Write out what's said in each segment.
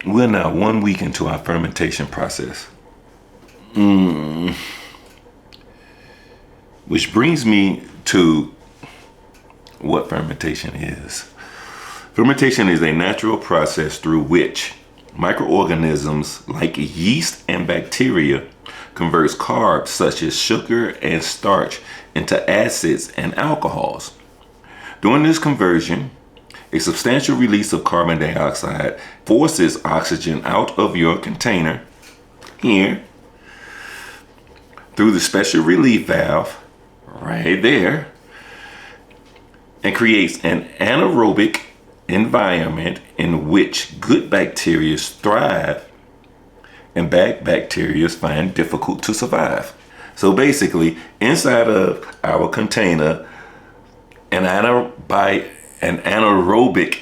We're now 1 week into our fermentation process. Which brings me to what fermentation is. Fermentation is a natural process through which microorganisms like yeast and bacteria converts carbs such as sugar and starch into acids and alcohols. During this conversion, a substantial release of carbon dioxide forces oxygen out of your container here through the special relief valve right there and creates an anaerobic environment in which good bacteria thrive and bad bacteria find difficult to survive. So basically, inside of our container, an anaerobic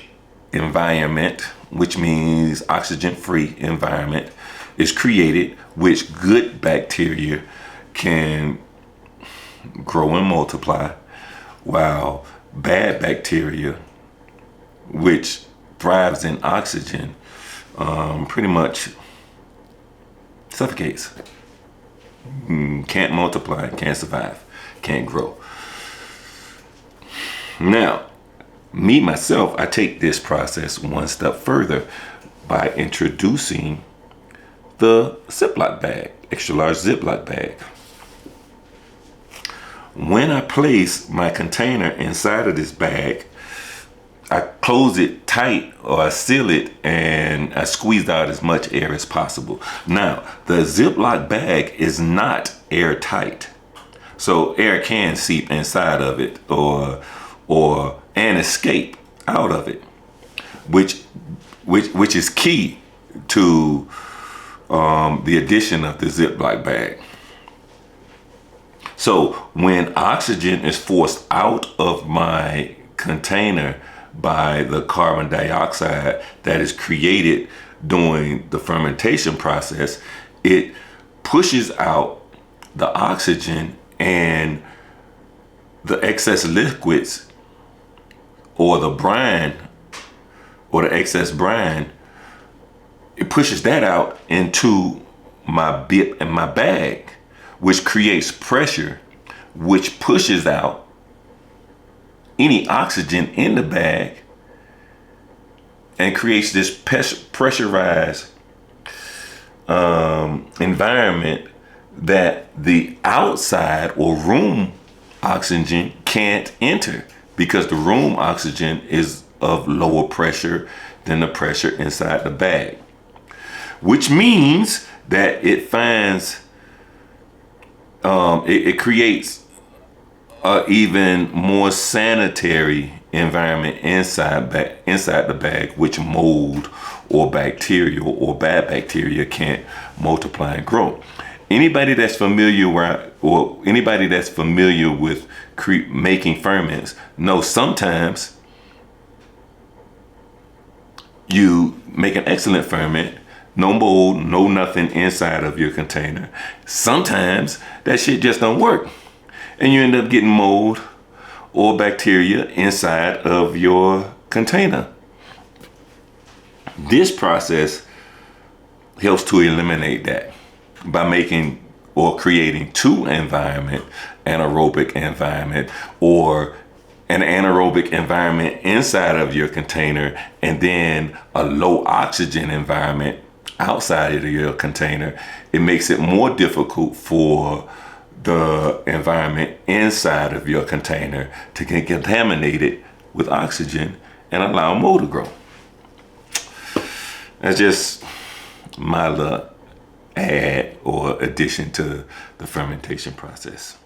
environment, which means oxygen-free environment, is created, which good bacteria can grow and multiply, while bad bacteria, which thrives in oxygen, pretty much suffocates. Can't multiply, can't survive, can't grow. Now, me, myself, I take this process one step further by introducing the Ziploc bag, extra large Ziploc bag. When I place my container inside of this bag, I close it tight or I seal it and I squeeze out as much air as possible. Now, the Ziploc bag is not airtight, so air can seep inside of it and escape out of it, which is key to the addition of the Ziploc bag. So when oxygen is forced out of my container by the carbon dioxide that is created during the fermentation process, it pushes out the oxygen and the excess liquids or the brine or the excess brine. It pushes that out into my bib and my bag, which creates pressure, which pushes out any oxygen in the bag and creates this pressurized environment that the outside or room oxygen can't enter, because the room oxygen is of lower pressure than the pressure inside the bag, which means that it finds it creates an even more sanitary environment inside the bag, which mold or bacteria or bad bacteria can't multiply and grow. Anybody that's familiar with making ferments knows sometimes you make an excellent ferment, no mold, no nothing inside of your container. Sometimes that shit just don't work, and you end up getting mold or bacteria inside of your container. This process helps to eliminate that by making or creating two environment, anaerobic environment or an anaerobic environment inside of your container, and then a low oxygen environment outside of your container. It makes it more difficult for the environment inside of your container to get contaminated with oxygen and allow mold to grow. That's just my little add or addition to the fermentation process.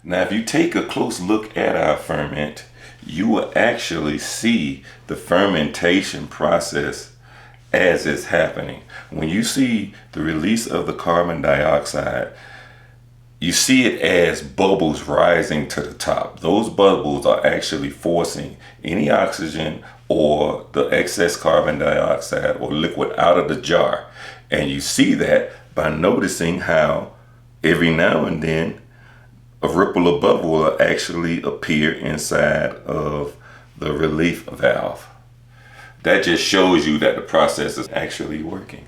Now, if you take a close look at our ferment, you will actually see the fermentation process as it's happening. When you see the release of the carbon dioxide, you see it as bubbles rising to the top. Those bubbles are actually forcing any oxygen or the excess carbon dioxide or liquid out of the jar. And you see that by noticing how every now and then a ripple of bubble will actually appear inside of the relief valve. That just shows you that the process is actually working.